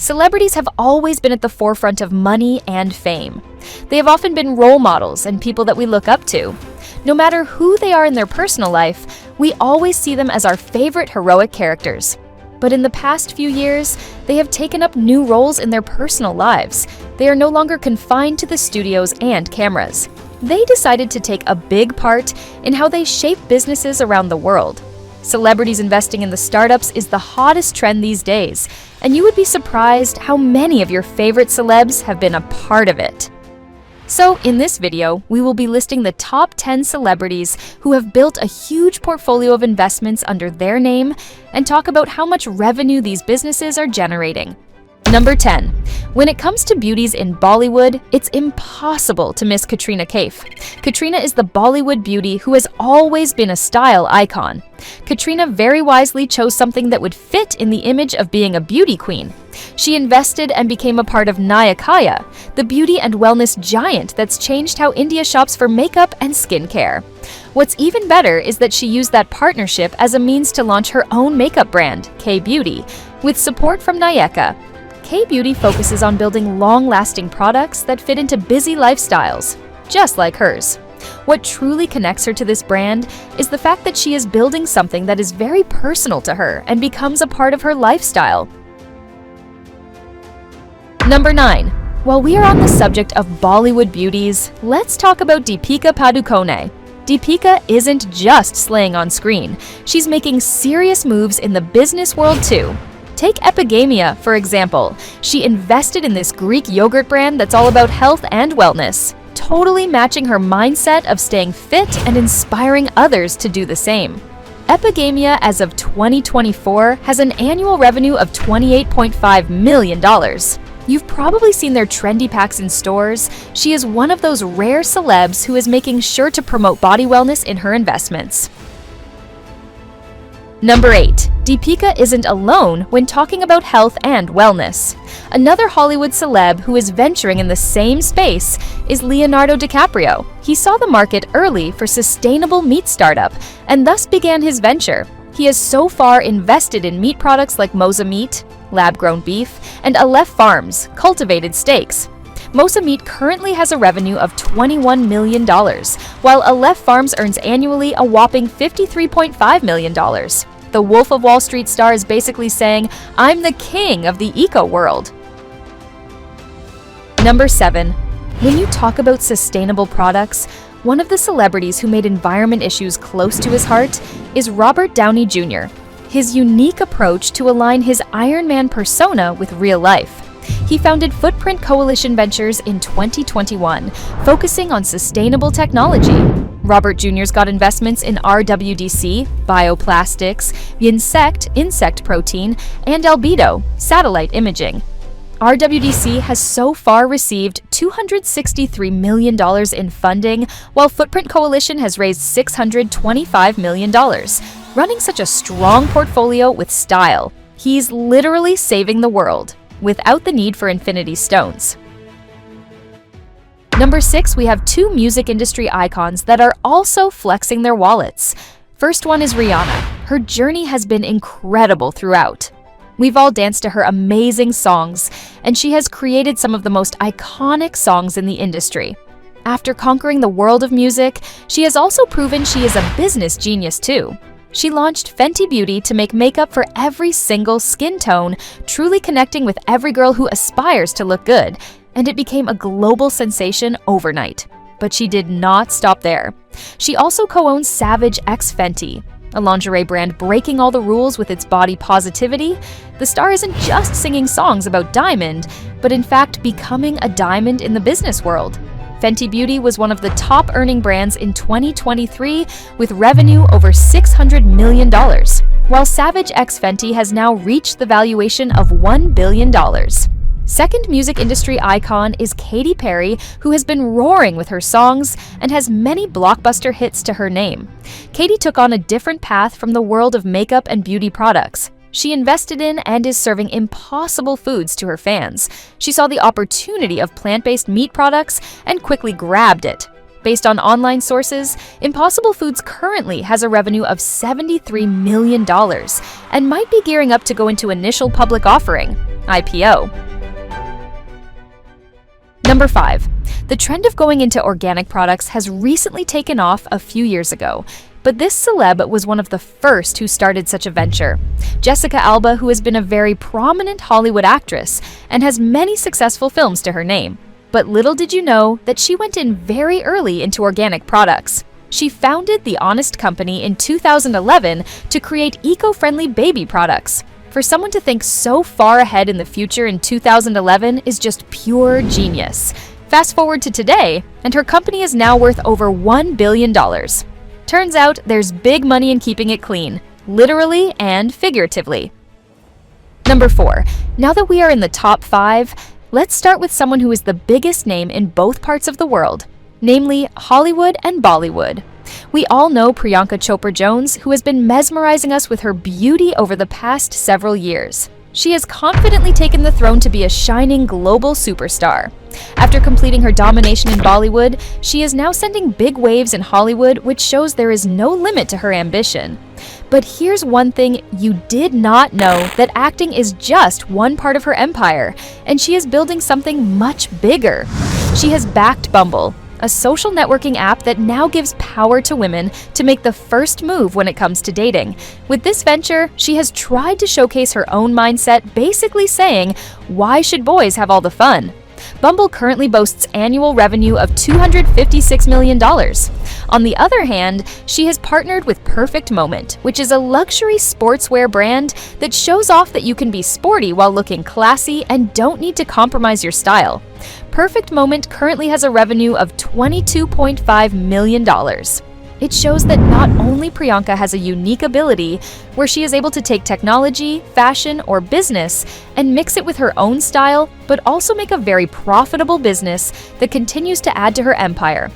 Celebrities have always been at the forefront of money and fame. They have often been role models and people that we look up to. No matter who they are in their personal life, we always see them as our favorite heroic characters. But in the past few years, they have taken up new roles in their personal lives. They are no longer confined to the studios and cameras. They decided to take a big part in how they shape businesses around the world. Celebrities investing in the startups is the hottest trend these days, and you would be surprised how many of your favorite celebs have been a part of it. So in this video, we will be listing the top 10 celebrities who have built a huge portfolio of investments under their name and talk about how much revenue these businesses are generating. Number 10. When it comes to beauties in Bollywood, it's impossible to miss Katrina Kaif. Katrina is the Bollywood beauty who has always been a style icon. Katrina very wisely chose something that would fit in the image of being a beauty queen. She invested and became a part of Nyakaya, the beauty and wellness giant that's changed how India shops for makeup and skincare. What's even better is that she used that partnership as a means to launch her own makeup brand, K-Beauty, with support from Nyaka. K-Beauty focuses on building long-lasting products that fit into busy lifestyles, just like hers. What truly connects her to this brand is the fact that she is building something that is very personal to her and becomes a part of her lifestyle. Number 9. While we are on the subject of Bollywood beauties, let's talk about Deepika Padukone. Deepika isn't just slaying on screen. She's making serious moves in the business world too. Take Epigamia, for example. She invested in this Greek yogurt brand that's all about health and wellness, totally matching her mindset of staying fit and inspiring others to do the same. Epigamia, as of 2024, has an annual revenue of $28.5 million. You've probably seen their trendy packs in stores. She is one of those rare celebs who is making sure to promote body wellness in her investments. Number 8. Deepika isn't alone when talking about health and wellness. Another Hollywood celeb who is venturing in the same space is Leonardo DiCaprio. He saw the market early for sustainable meat startup and thus began his venture. He has so far invested in meat products like Moza Meat, lab-grown beef, and Aleph Farms, cultivated steaks. Moza Meat currently has a revenue of $21 million, while Aleph Farms earns annually a whopping $53.5 million. The Wolf of Wall Street star is basically saying, "I'm the king of the eco world." Number 7. When you talk about sustainable products, one of the celebrities who made environment issues close to his heart is Robert Downey Jr. His unique approach to align his Iron Man persona with real life. He founded Footprint Coalition Ventures in 2021, focusing on sustainable technology. Robert Jr.'s got investments in RWDC, bioplastics, insect protein, and Albedo, satellite imaging. RWDC has so far received $263 million in funding, while Footprint Coalition has raised $625 million. Running such a strong portfolio with style, he's literally saving the world, without the need for infinity stones. Number 6, we have two music industry icons that are also flexing their wallets. First one is Rihanna. Her journey has been incredible throughout. We've all danced to her amazing songs, and she has created some of the most iconic songs in the industry. After conquering the world of music, she has also proven she is a business genius too. She launched Fenty Beauty to make makeup for every single skin tone, truly connecting with every girl who aspires to look good, and it became a global sensation overnight. But she did not stop there. She also co-owns Savage X Fenty, a lingerie brand breaking all the rules with its body positivity. The star isn't just singing songs about diamond, but in fact becoming a diamond in the business world. Fenty Beauty was one of the top earning brands in 2023 with revenue over $600 million, while Savage X Fenty has now reached the valuation of $1 billion. Second music industry icon is Katy Perry, who has been roaring with her songs and has many blockbuster hits to her name. Katy took on a different path from the world of makeup and beauty products. She invested in and is serving impossible foods to her fans. She saw the opportunity of plant-based meat products and quickly grabbed it. Based on online sources, Impossible Foods currently has a revenue of $73 million and might be gearing up to go into initial public offering, IPO. Number 5. The trend of going into organic products has recently taken off a few years ago, but this celeb was one of the first who started such a venture. Jessica Alba, who has been a very prominent Hollywood actress and has many successful films to her name. But little did you know that she went in very early into organic products. She founded The Honest Company in 2011 to create eco-friendly baby products. For someone to think so far ahead in the future in 2011 is just pure genius. Fast forward to today, and her company is now worth over $1 billion. Turns out there's big money in keeping it clean, literally and figuratively. Number 4. Now that we are in the top 5, let's start with someone who is the biggest name in both parts of the world, namely Hollywood and Bollywood. We all know Priyanka Chopra Jonas, who has been mesmerizing us with her beauty over the past several years. She has confidently taken the throne to be a shining global superstar. After completing her domination in Bollywood, she is now sending big waves in Hollywood, which shows there is no limit to her ambition. But here's one thing you did not know, that acting is just one part of her empire, and she is building something much bigger. She has backed Bumble, a social networking app that now gives power to women to make the first move when it comes to dating. With this venture, she has tried to showcase her own mindset, basically saying, "Why should boys have all the fun?" Bumble currently boasts annual revenue of $256 million. On the other hand, she has partnered with Perfect Moment, which is a luxury sportswear brand that shows off that you can be sporty while looking classy and don't need to compromise your style. Perfect Moment currently has a revenue of $22.5 million. It shows that not only Priyanka has a unique ability where she is able to take technology, fashion, or business and mix it with her own style, but also make a very profitable business that continues to add to her empire.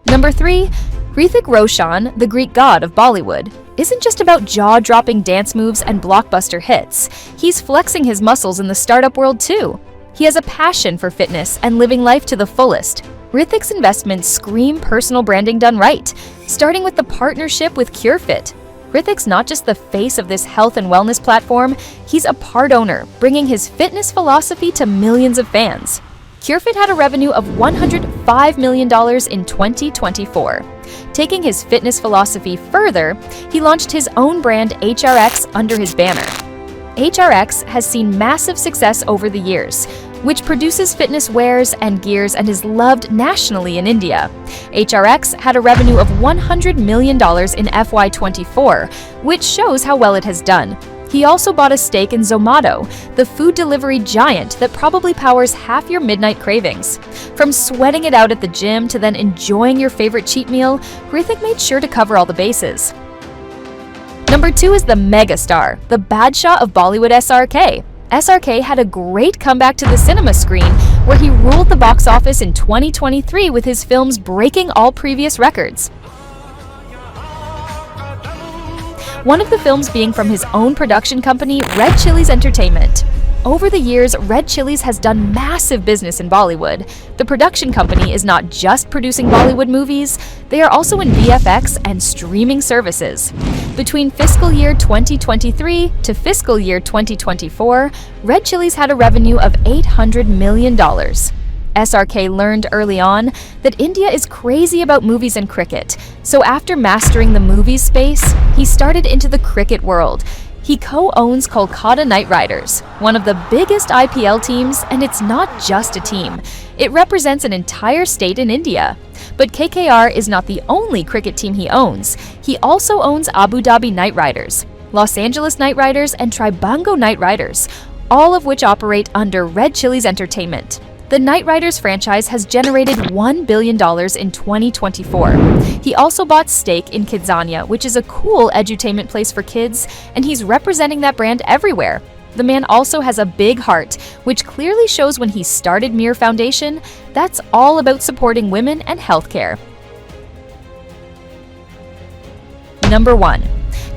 Number 3. Hrithik Roshan, the Greek god of Bollywood, isn't just about jaw-dropping dance moves and blockbuster hits. He's flexing his muscles in the startup world too. He has a passion for fitness and living life to the fullest. Hrithik's investments scream personal branding done right, starting with the partnership with CureFit. Hrithik's not just the face of this health and wellness platform, he's a part owner, bringing his fitness philosophy to millions of fans. CureFit had a revenue of $105 million in 2024. Taking his fitness philosophy further, he launched his own brand HRX under his banner. HRX has seen massive success over the years, which produces fitness wares and gears and is loved nationally in India. HRX had a revenue of $100 million in FY24, which shows how well it has done. He also bought a stake in Zomato, the food delivery giant that probably powers half your midnight cravings. From sweating it out at the gym to then enjoying your favorite cheat meal, Hrithik made sure to cover all the bases. Number 2 is the megastar, the Badshah of Bollywood SRK. SRK had a great comeback to the cinema screen, where he ruled the box office in 2023 with his films breaking all previous records. One of the films being from his own production company, Red Chillies Entertainment. Over the years, Red Chillies has done massive business in Bollywood. The production company is not just producing Bollywood movies, they are also in VFX and streaming services. Between fiscal year 2023 to fiscal year 2024, Red Chillies had a revenue of $800 million. SRK learned early on that India is crazy about movies and cricket, so after mastering the movies space, he started into the cricket world. He co-owns Kolkata Knight Riders, one of the biggest IPL teams, and it's not just a team. It represents an entire state in India. But KKR is not the only cricket team he owns. He also owns Abu Dhabi Knight Riders, Los Angeles Knight Riders, and Tribango Knight Riders, all of which operate under Red Chillies Entertainment. The Knight Riders franchise has generated $1 billion in 2024. He also bought stake in Kidzania, which is a cool edutainment place for kids, and he's representing that brand everywhere. The man also has a big heart, which clearly shows when he started Mir Foundation, that's all about supporting women and healthcare. Number 1.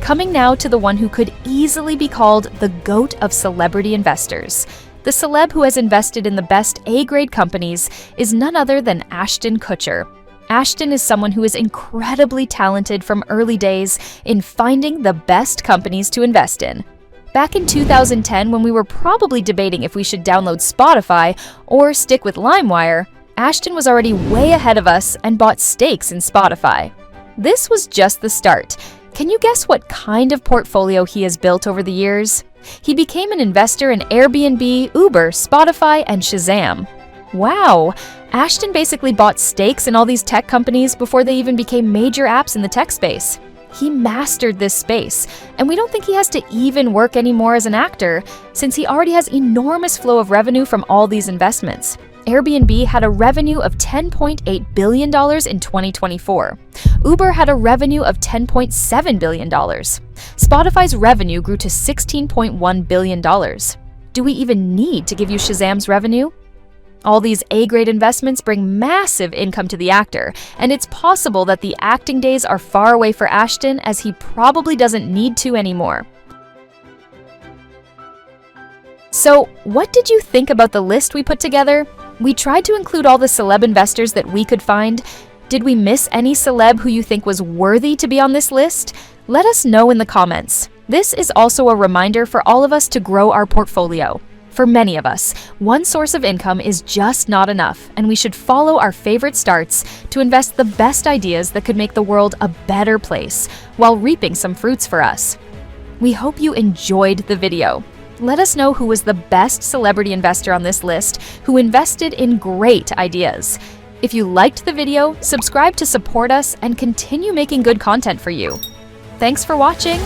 Coming now to the one who could easily be called the GOAT of celebrity investors, The celeb who has invested in the best A-grade companies is none other than Ashton Kutcher. Ashton is someone who is incredibly talented from early days in finding the best companies to invest in. Back in 2010, when we were probably debating if we should download Spotify or stick with LimeWire, Ashton was already way ahead of us and bought stakes in Spotify. This was just the start. Can you guess what kind of portfolio he has built over the years? He became an investor in Airbnb, Uber, Spotify, and Shazam. Wow! Ashton basically bought stakes in all these tech companies before they even became major apps in the tech space. He mastered this space, and we don't think he has to even work anymore as an actor, since he already has enormous flow of revenue from all these investments. Airbnb had a revenue of $10.8 billion in 2024. Uber had a revenue of $10.7 billion. Spotify's revenue grew to $16.1 billion. Do we even need to give you Shazam's revenue? All these A-grade investments bring massive income to the actor, and it's possible that the acting days are far away for Ashton, as he probably doesn't need to anymore. So, what did you think about the list we put together? We tried to include all the celeb investors that we could find. Did we miss any celeb who you think was worthy to be on this list? Let us know in the comments. This is also a reminder for all of us to grow our portfolio. For many of us, one source of income is just not enough, and we should follow our favorite starts to invest the best ideas that could make the world a better place, while reaping some fruits for us. We hope you enjoyed the video. Let us know who was the best celebrity investor on this list who invested in great ideas. If you liked the video, subscribe to support us and continue making good content for you. Thanks for watching.